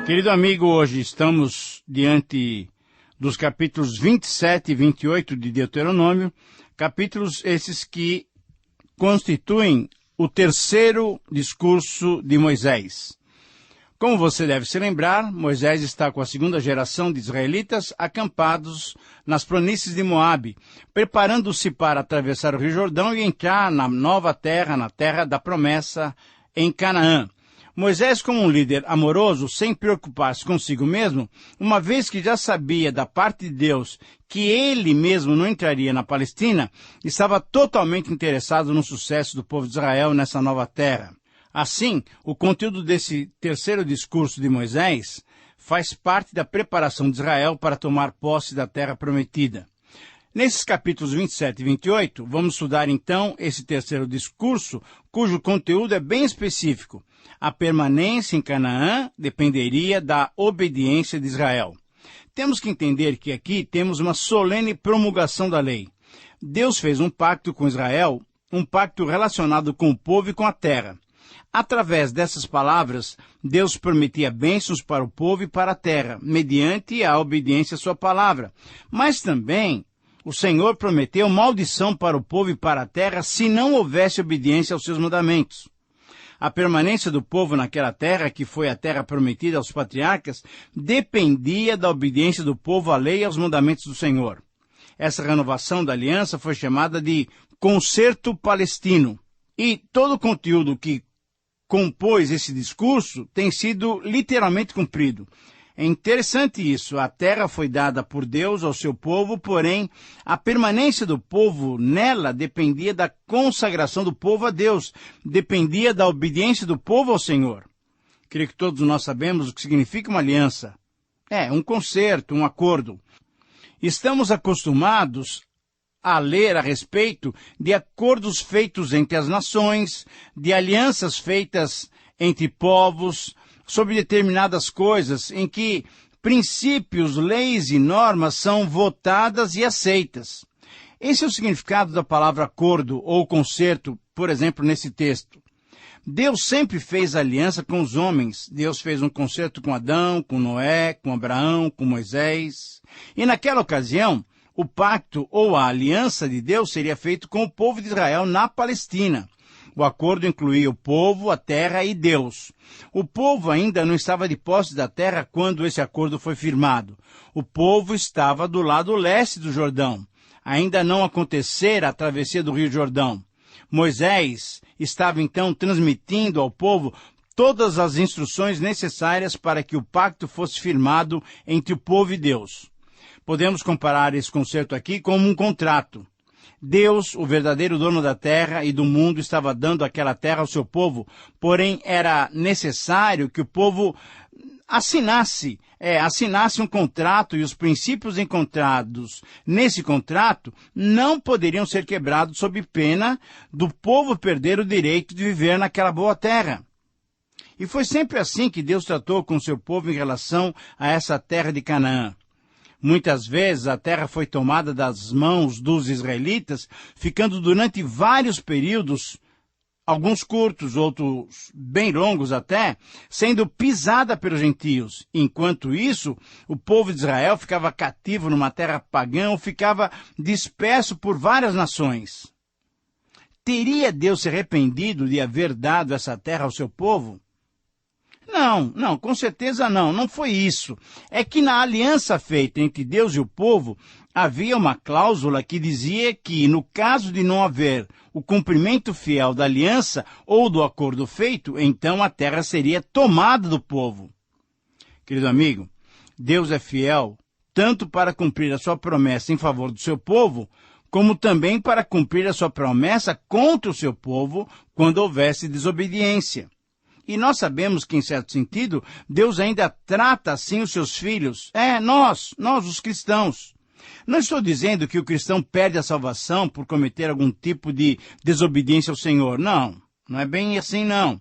Querido amigo, hoje estamos diante dos capítulos 27 e 28 de Deuteronômio, capítulos esses que constituem o terceiro discurso de Moisés. Como você deve se lembrar, Moisés está com a segunda geração de israelitas acampados nas planícies de Moabe, preparando-se para atravessar o Rio Jordão e entrar na nova terra, na terra da promessa, em Canaã. Moisés, como um líder amoroso, sem preocupar-se consigo mesmo, uma vez que já sabia da parte de Deus que ele mesmo não entraria na Palestina, estava totalmente interessado no sucesso do povo de Israel nessa nova terra. Assim, o conteúdo desse terceiro discurso de Moisés faz parte da preparação de Israel para tomar posse da terra prometida. Nesses capítulos 27 e 28, vamos estudar então esse terceiro discurso, cujo conteúdo é bem específico. A permanência em Canaã dependeria da obediência de Israel. Temos que entender que aqui temos uma solene promulgação da lei. Deus fez um pacto com Israel, um pacto relacionado com o povo e com a terra. Através dessas palavras, Deus prometia bênçãos para o povo e para a terra, mediante a obediência à sua palavra. Mas também o Senhor prometeu maldição para o povo e para a terra se não houvesse obediência aos seus mandamentos. A permanência do povo naquela terra, que foi a terra prometida aos patriarcas, dependia da obediência do povo à lei e aos mandamentos do Senhor. Essa renovação da aliança foi chamada de Concerto Palestino. E todo o conteúdo que compôs esse discurso tem sido literalmente cumprido. É interessante isso, a terra foi dada por Deus ao seu povo, porém, a permanência do povo nela dependia da consagração do povo a Deus, dependia da obediência do povo ao Senhor. Creio que todos nós sabemos o que significa uma aliança. É, um concerto, um acordo. Estamos acostumados a ler a respeito de acordos feitos entre as nações, de alianças feitas entre povos, sobre determinadas coisas em que princípios, leis e normas são votadas e aceitas. Esse é o significado da palavra acordo ou concerto, por exemplo, nesse texto. Deus sempre fez aliança com os homens. Deus fez um concerto com Adão, com Noé, com Abraão, com Moisés. E naquela ocasião, o pacto ou a aliança de Deus seria feito com o povo de Israel na Palestina. O acordo incluía o povo, a terra e Deus. O povo ainda não estava de posse da terra quando esse acordo foi firmado. O povo estava do lado leste do Jordão. Ainda não acontecera a travessia do Rio Jordão. Moisés estava então transmitindo ao povo todas as instruções necessárias para que o pacto fosse firmado entre o povo e Deus. Podemos comparar esse concerto aqui como um contrato. Deus, o verdadeiro dono da terra e do mundo, estava dando aquela terra ao seu povo, porém era necessário que o povo assinasse um contrato e os princípios encontrados nesse contrato não poderiam ser quebrados sob pena do povo perder o direito de viver naquela boa terra. E foi sempre assim que Deus tratou com o seu povo em relação a essa terra de Canaã. Muitas vezes a terra foi tomada das mãos dos israelitas, ficando durante vários períodos, alguns curtos, outros bem longos até, sendo pisada pelos gentios. Enquanto isso, o povo de Israel ficava cativo numa terra pagã ou ficava disperso por várias nações. Teria Deus se arrependido de haver dado essa terra ao seu povo? Não, com certeza não foi isso. É que na aliança feita entre Deus e o povo, havia uma cláusula que dizia que, no caso de não haver o cumprimento fiel da aliança ou do acordo feito, então a terra seria tomada do povo. Querido amigo, Deus é fiel tanto para cumprir a sua promessa em favor do seu povo, como também para cumprir a sua promessa contra o seu povo quando houvesse desobediência. E nós sabemos que, em certo sentido, Deus ainda trata assim os seus filhos. Nós os cristãos. Não estou dizendo que o cristão perde a salvação por cometer algum tipo de desobediência ao Senhor. Não é bem assim não.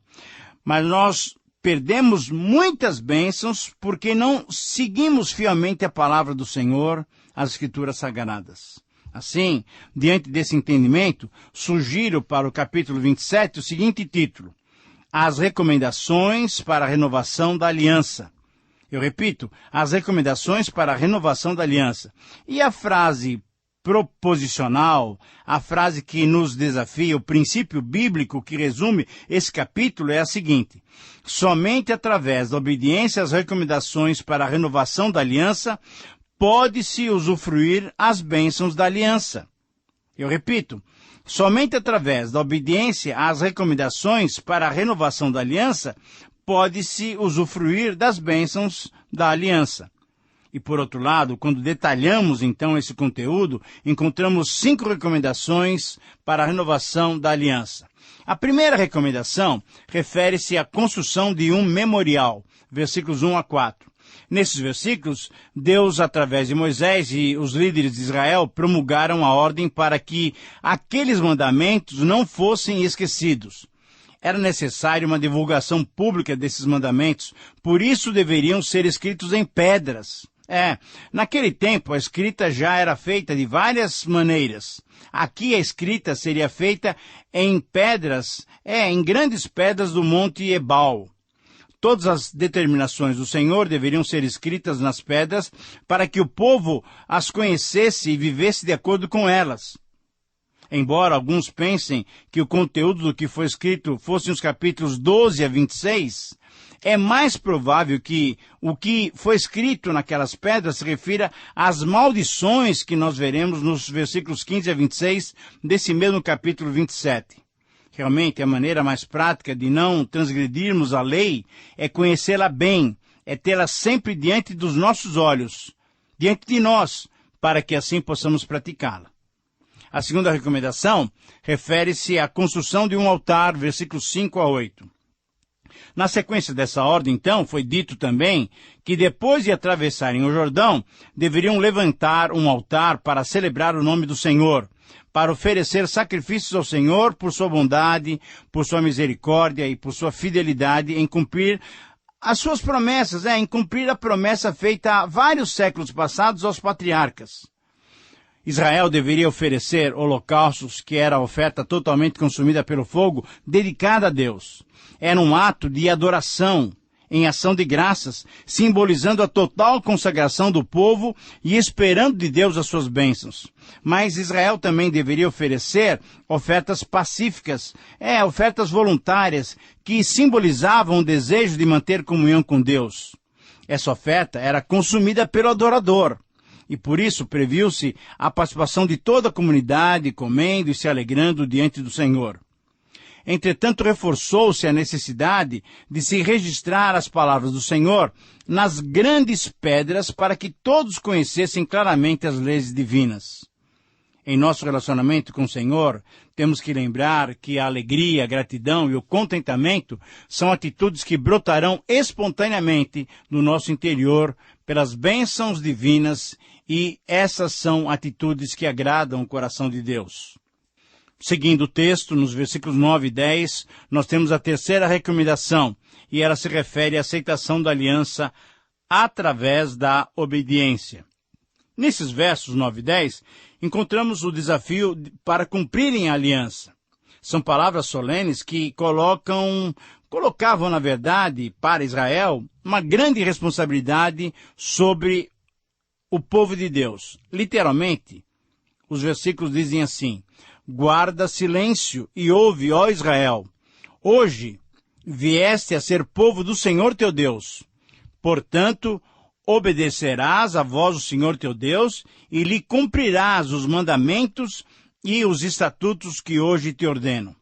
Mas nós perdemos muitas bênçãos porque não seguimos fielmente a palavra do Senhor, as Escrituras Sagradas. Assim, diante desse entendimento, sugiro para o capítulo 27 o seguinte título: As recomendações para a renovação da aliança. Eu repito, as recomendações para a renovação da aliança. E a frase proposicional, a frase que nos desafia, o princípio bíblico que resume esse capítulo é a seguinte: somente através da obediência às recomendações para a renovação da aliança pode-se usufruir as bênçãos da aliança. Eu repito, somente através da obediência às recomendações para a renovação da aliança pode-se usufruir das bênçãos da aliança. E, por outro lado, quando detalhamos, então, esse conteúdo, encontramos 5 recomendações para a renovação da aliança. A primeira recomendação refere-se à construção de um memorial, versículos 1 a 4. Nesses versículos, Deus, através de Moisés e os líderes de Israel, promulgaram a ordem para que aqueles mandamentos não fossem esquecidos. Era necessária uma divulgação pública desses mandamentos, por isso deveriam ser escritos em pedras. Naquele tempo a escrita já era feita de várias maneiras. Aqui a escrita seria feita em pedras, em grandes pedras do Monte Ebal. Todas as determinações do Senhor deveriam ser escritas nas pedras para que o povo as conhecesse e vivesse de acordo com elas. Embora alguns pensem que o conteúdo do que foi escrito fossem os capítulos 12 a 26, é mais provável que o que foi escrito naquelas pedras se refira às maldições que nós veremos nos versículos 15 a 26 desse mesmo capítulo 27. Realmente, a maneira mais prática de não transgredirmos a lei é conhecê-la bem, é tê-la sempre diante dos nossos olhos, diante de nós, para que assim possamos praticá-la. A segunda recomendação refere-se à construção de um altar, versículos 5 a 8. Na sequência dessa ordem, então, foi dito também que depois de atravessarem o Jordão, deveriam levantar um altar para celebrar o nome do Senhor, para oferecer sacrifícios ao Senhor por sua bondade, por sua misericórdia e por sua fidelidade em cumprir as suas promessas, em cumprir a promessa feita há vários séculos passados aos patriarcas. Israel deveria oferecer holocaustos, que era a oferta totalmente consumida pelo fogo, dedicada a Deus. Era um ato de adoração, em ação de graças, simbolizando a total consagração do povo e esperando de Deus as suas bênçãos. Mas Israel também deveria oferecer ofertas pacíficas, ofertas voluntárias, que simbolizavam o desejo de manter comunhão com Deus. Essa oferta era consumida pelo adorador. E por isso previu-se a participação de toda a comunidade, comendo e se alegrando diante do Senhor. Entretanto, reforçou-se a necessidade de se registrar as palavras do Senhor nas grandes pedras para que todos conhecessem claramente as leis divinas. Em nosso relacionamento com o Senhor, temos que lembrar que a alegria, a gratidão e o contentamento são atitudes que brotarão espontaneamente no nosso interior pelas bênçãos divinas, e essas são atitudes que agradam o coração de Deus. Seguindo o texto, nos versículos 9 e 10, nós temos a terceira recomendação, e ela se refere à aceitação da aliança através da obediência. Nesses versos 9 e 10, encontramos o desafio para cumprirem a aliança. São palavras solenes que colocavam, na verdade, para Israel, uma grande responsabilidade sobre o povo de Deus. Literalmente, os versículos dizem assim: guarda silêncio e ouve, ó Israel. Hoje vieste a ser povo do Senhor teu Deus. Portanto, obedecerás à voz do Senhor teu Deus e lhe cumprirás os mandamentos e os estatutos que hoje te ordeno.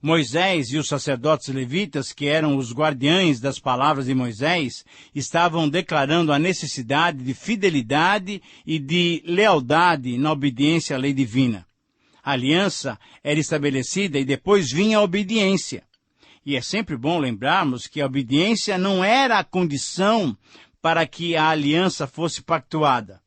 Moisés e os sacerdotes levitas, que eram os guardiães das palavras de Moisés, estavam declarando a necessidade de fidelidade e de lealdade na obediência à lei divina. A aliança era estabelecida e depois vinha a obediência. E é sempre bom lembrarmos que a obediência não era a condição para que a aliança fosse pactuada.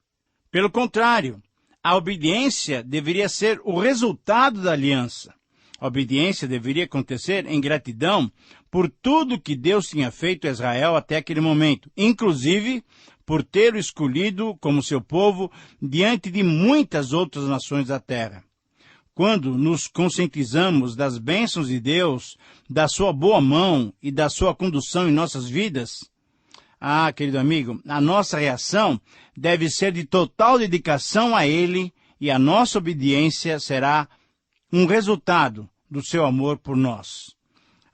Pelo contrário, a obediência deveria ser o resultado da aliança. A obediência deveria acontecer em gratidão por tudo que Deus tinha feito a Israel até aquele momento, inclusive por tê-lo escolhido como seu povo diante de muitas outras nações da terra. Quando nos conscientizamos das bênçãos de Deus, da sua boa mão e da sua condução em nossas vidas, Ah, querido amigo, a nossa reação deve ser de total dedicação a Ele e a nossa obediência será um resultado do seu amor por nós.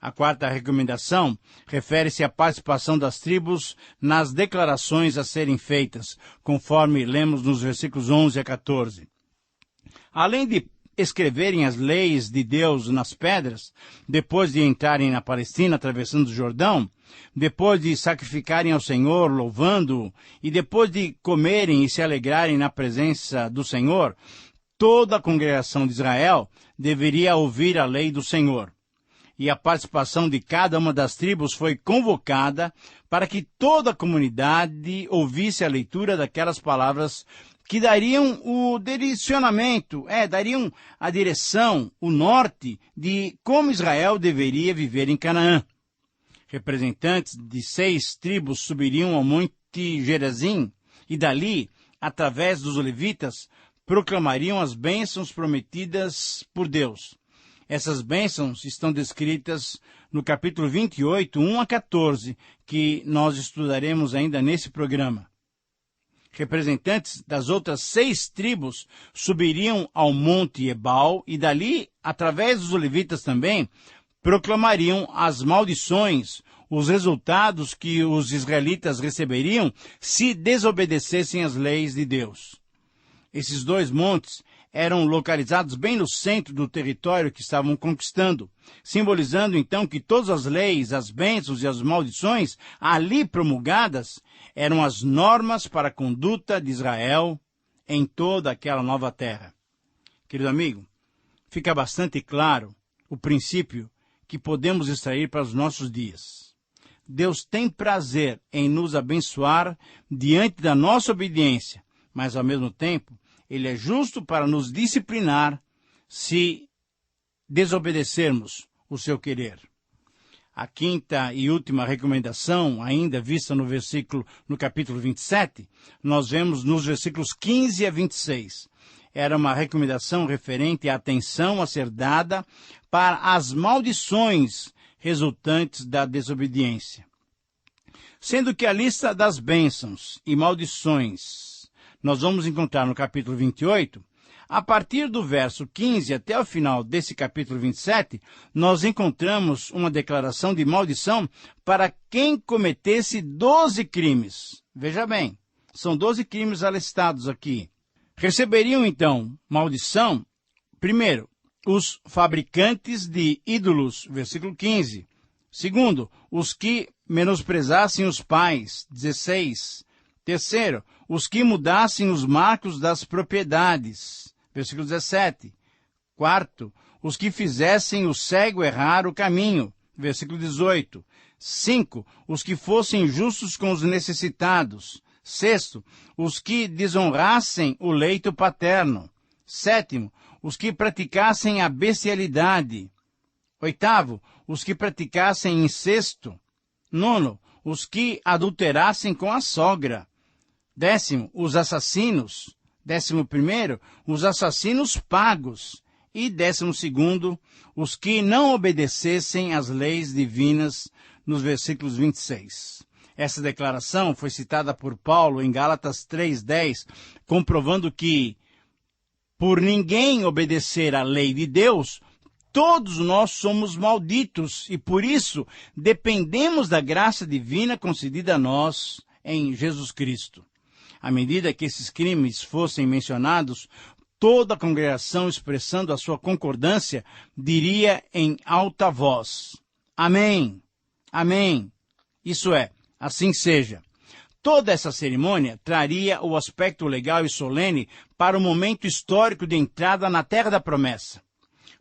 A quarta recomendação refere-se à participação das tribos nas declarações a serem feitas, conforme lemos nos versículos 11 a 14. Além de escreverem as leis de Deus nas pedras, depois de entrarem na Palestina, atravessando o Jordão, depois de sacrificarem ao Senhor, louvando-o, e depois de comerem e se alegrarem na presença do Senhor, toda a congregação de Israel deveria ouvir a lei do Senhor. E a participação de cada uma das tribos foi convocada para que toda a comunidade ouvisse a leitura daquelas palavras que dariam o direcionamento, dariam a direção, o norte de como Israel deveria viver em Canaã. Representantes de 6 tribos subiriam ao Monte Gerizim e dali, através dos levitas, proclamariam as bênçãos prometidas por Deus. Essas bênçãos estão descritas no capítulo 28, 1 a 14, que nós estudaremos ainda nesse programa. Representantes das outras 6 tribos subiriam ao Monte Ebal e dali, através dos levitas também, proclamariam as maldições, os resultados que os israelitas receberiam se desobedecessem às leis de Deus. Esses 2 montes eram localizados bem no centro do território que estavam conquistando, simbolizando então que todas as leis, as bênçãos e as maldições ali promulgadas eram as normas para a conduta de Israel em toda aquela nova terra. Querido amigo, fica bastante claro o princípio que podemos extrair para os nossos dias. Deus tem prazer em nos abençoar diante da nossa obediência, mas ao mesmo tempo Ele é justo para nos disciplinar se desobedecermos o seu querer. A quinta e última recomendação, ainda vista no capítulo 27, nós vemos nos versículos 15 a 26. Era uma recomendação referente à atenção a ser dada para as maldições resultantes da desobediência. Sendo que a lista das bênçãos e maldições nós vamos encontrar no capítulo 28, a partir do verso 15 até o final desse capítulo 27, nós encontramos uma declaração de maldição para quem cometesse 12 crimes. Veja bem, são 12 crimes alistados aqui. Receberiam, então, maldição, primeiro, os fabricantes de ídolos, versículo 15. Segundo, os que menosprezassem os pais, 16. Terceiro, os que mudassem os marcos das propriedades, versículo 17. Quarto, os que fizessem o cego errar o caminho, versículo 18. 5, os que fossem justos com os necessitados. Sexto, os que desonrassem o leito paterno. Sétimo, os que praticassem a bestialidade. Oitavo, os que praticassem incesto. Nono, os que adulterassem com a sogra. 10º, os assassinos. 11º, os assassinos pagos. E 12º, os que não obedecessem às leis divinas, nos versículos 26. Essa declaração foi citada por Paulo em Gálatas 3:10, comprovando que, por ninguém obedecer à lei de Deus, todos nós somos malditos e, por isso, dependemos da graça divina concedida a nós em Jesus Cristo. À medida que esses crimes fossem mencionados, toda a congregação, expressando a sua concordância, diria em alta voz: Amém, Amém. Isso é, assim seja. Toda essa cerimônia traria o aspecto legal e solene para o momento histórico de entrada na Terra da Promessa.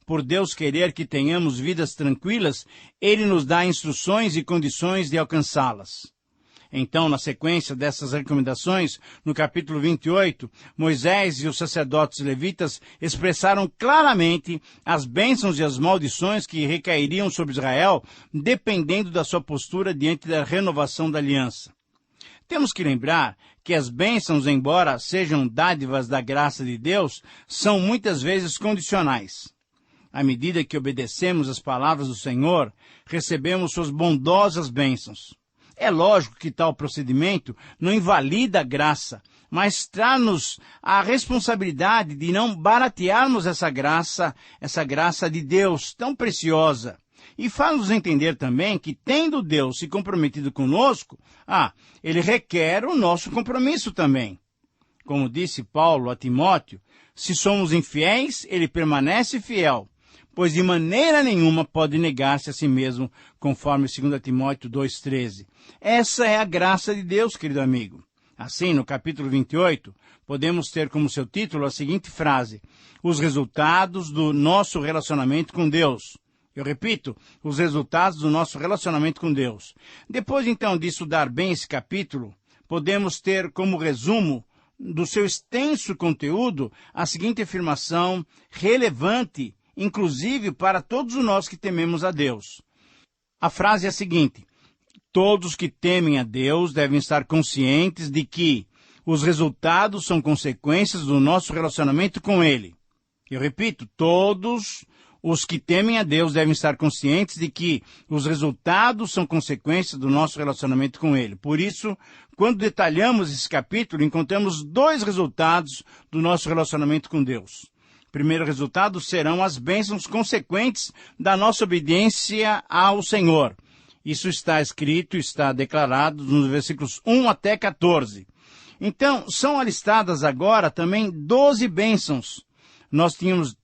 Por Deus querer que tenhamos vidas tranquilas, Ele nos dá instruções e condições de alcançá-las. Então, na sequência dessas recomendações, no capítulo 28, Moisés e os sacerdotes levitas expressaram claramente as bênçãos e as maldições que recairiam sobre Israel, dependendo da sua postura diante da renovação da aliança. Temos que lembrar que as bênçãos, embora sejam dádivas da graça de Deus, são muitas vezes condicionais. À medida que obedecemos às palavras do Senhor, recebemos suas bondosas bênçãos. É lógico que tal procedimento não invalida a graça, mas traz-nos a responsabilidade de não baratearmos essa graça de Deus tão preciosa. E faz-nos entender também que, tendo Deus se comprometido conosco, ele requer o nosso compromisso também. Como disse Paulo a Timóteo, se somos infiéis, ele permanece fiel, pois de maneira nenhuma pode negar-se a si mesmo, conforme 2 Timóteo 2,13. Essa é a graça de Deus, querido amigo. Assim, no capítulo 28, podemos ter como seu título a seguinte frase: os resultados do nosso relacionamento com Deus. Eu repito, os resultados do nosso relacionamento com Deus. Depois, então, de estudar bem esse capítulo, podemos ter como resumo do seu extenso conteúdo a seguinte afirmação relevante, inclusive para todos nós que tememos a Deus. A frase é a seguinte: todos que temem a Deus devem estar conscientes de que os resultados são consequências do nosso relacionamento com Ele. Eu repito, todos os que temem a Deus devem estar conscientes de que os resultados são consequências do nosso relacionamento com Ele. Por isso, quando detalhamos esse capítulo, encontramos dois resultados do nosso relacionamento com Deus. O primeiro resultado serão as bênçãos consequentes da nossa obediência ao Senhor. Isso está escrito, está declarado nos versículos 1 até 14. Então, são alistadas agora também 12 bênçãos. Nós tínhamos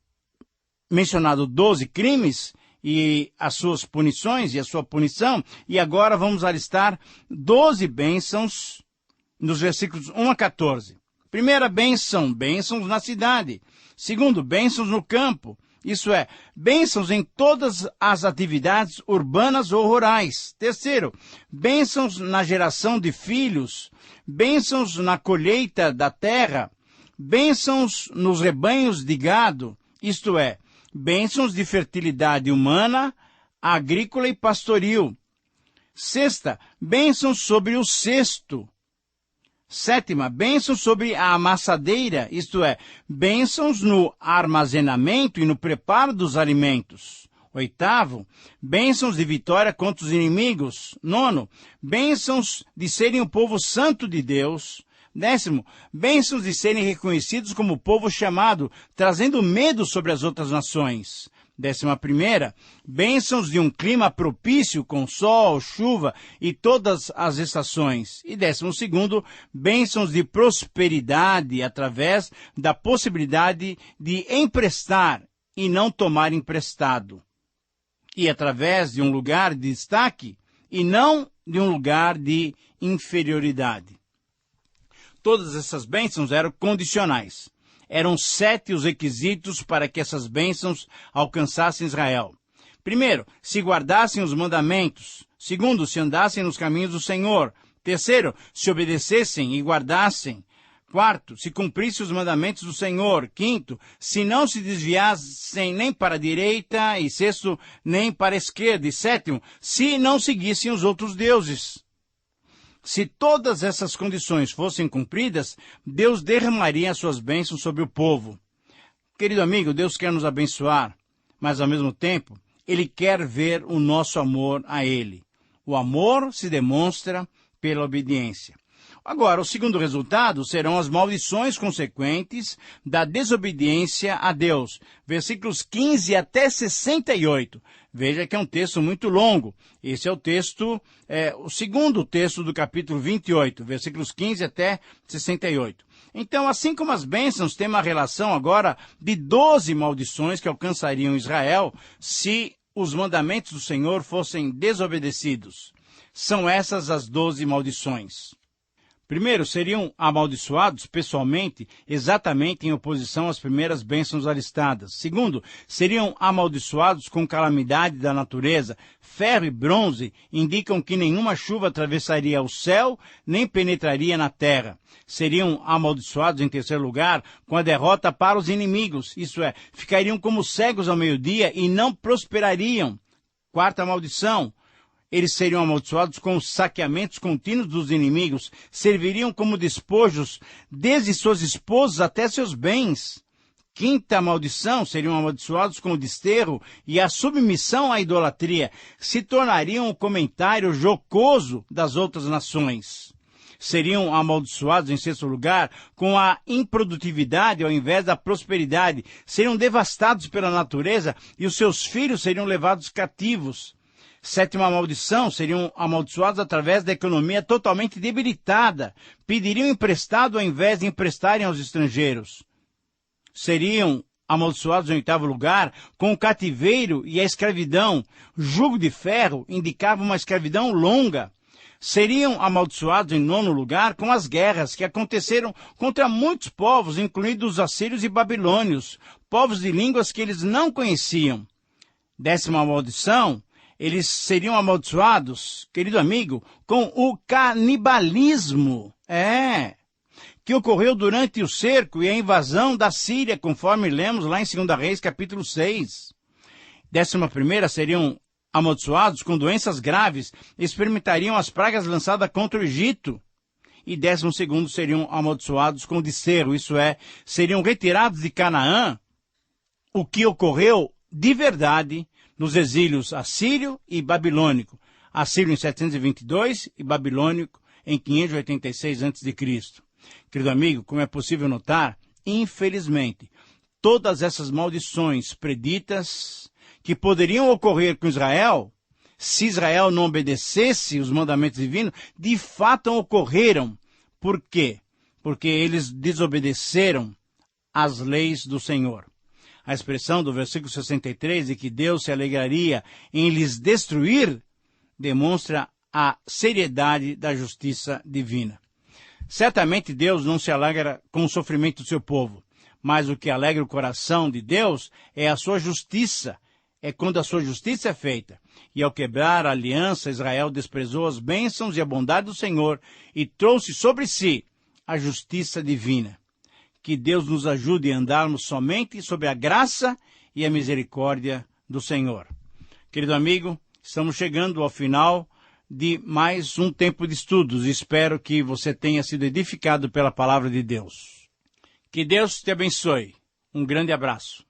mencionado 12 crimes e as suas punições e a sua punição, e agora vamos alistar 12 bênçãos nos versículos 1 a 14. Primeira bênção, bênçãos na cidade. Segundo, bênçãos no campo. Isso é, bênçãos em todas as atividades urbanas ou rurais. Terceiro, bênçãos na geração de filhos, bênçãos na colheita da terra, bênçãos nos rebanhos de gado, isto é, bênçãos de fertilidade humana, agrícola e pastoril. Sexta, bênçãos sobre o cesto. Sétima, bênçãos sobre a amassadeira, isto é, bênçãos no armazenamento e no preparo dos alimentos. Oitavo, bênçãos de vitória contra os inimigos. Nono, bênçãos de serem o povo santo de Deus. Décimo, bênçãos de serem reconhecidos como povo chamado, trazendo medo sobre as outras nações. 11ª, bênçãos de um clima propício com sol, chuva e todas as estações. E 12º, bênçãos de prosperidade através da possibilidade de emprestar e não tomar emprestado. E através de um lugar de destaque e não de um lugar de inferioridade. Todas essas bênçãos eram condicionais. Eram 7 os requisitos para que essas bênçãos alcançassem Israel. Primeiro, se guardassem os mandamentos. Segundo, se andassem nos caminhos do Senhor. Terceiro, se obedecessem e guardassem. Quarto, se cumprissem os mandamentos do Senhor. Quinto, se não se desviassem nem para a direita. E sexto, nem para a esquerda. E sétimo, se não seguissem os outros deuses. Se todas essas condições fossem cumpridas, Deus derramaria as suas bênçãos sobre o povo. Querido amigo, Deus quer nos abençoar, mas ao mesmo tempo, Ele quer ver o nosso amor a Ele. O amor se demonstra pela obediência. Agora, o segundo resultado serão as maldições consequentes da desobediência a Deus. Versículos 15 até 68. Veja que é um texto muito longo. Esse é o segundo texto do capítulo 28, versículos 15 até 68. Então, assim como as bênçãos têm uma relação agora de 12 maldições que alcançariam Israel se os mandamentos do Senhor fossem desobedecidos. São essas as 12 maldições. Primeiro, seriam amaldiçoados pessoalmente, exatamente em oposição às primeiras bênçãos alistadas. Segundo, seriam amaldiçoados com calamidade da natureza. Ferro e bronze indicam que nenhuma chuva atravessaria o céu, nem penetraria na terra. Seriam amaldiçoados, em terceiro lugar, com a derrota para os inimigos. Isso é, ficariam como cegos ao meio-dia e não prosperariam. Quarta maldição. Eles seriam amaldiçoados com os saqueamentos contínuos dos inimigos, serviriam como despojos, desde suas esposas até seus bens. quinta maldição, seriam amaldiçoados com o desterro e a submissão à idolatria. Se tornariam um comentário jocoso das outras nações. Seriam amaldiçoados, em sexto lugar, com a improdutividade ao invés da prosperidade. Seriam devastados pela natureza e os seus filhos seriam levados cativos. Sétima maldição, seriam amaldiçoados através da economia totalmente debilitada. Pediriam emprestado ao invés de emprestarem aos estrangeiros. Seriam amaldiçoados em oitavo lugar com o cativeiro e a escravidão. Jugo de ferro indicava uma escravidão longa. Seriam amaldiçoados em nono lugar com as guerras que aconteceram contra muitos povos, incluindo os assírios e babilônios, povos de línguas que eles não conheciam. Décima maldição, eles seriam amaldiçoados, querido amigo, com o canibalismo. Que ocorreu durante o cerco e a invasão da Síria, conforme lemos lá em 2 Reis, capítulo 6. 11ª, seriam amaldiçoados com doenças graves, experimentariam as pragas lançadas contra o Egito. E 12º, seriam amaldiçoados com desterro, isso é, seriam retirados de Canaã, o que ocorreu de verdade nos exílios assírio e babilônico. Assírio em 722 e babilônico em 586 a.C. Querido amigo, como é possível notar, infelizmente, todas essas maldições preditas que poderiam ocorrer com Israel, se Israel não obedecesse os mandamentos divinos, de fato ocorreram. Por quê? Porque eles desobedeceram às leis do Senhor. A expressão do versículo 63 de que Deus se alegraria em lhes destruir, demonstra a seriedade da justiça divina. Certamente Deus não se alegra com o sofrimento do seu povo, mas o que alegra o coração de Deus é a sua justiça. É quando a sua justiça é feita. E ao quebrar a aliança, Israel desprezou as bênçãos e a bondade do Senhor e trouxe sobre si a justiça divina. Que Deus nos ajude a andarmos somente sob a graça e a misericórdia do Senhor. Querido amigo, estamos chegando ao final de mais um tempo de estudos. Espero que você tenha sido edificado pela palavra de Deus. Que Deus te abençoe. Um grande abraço.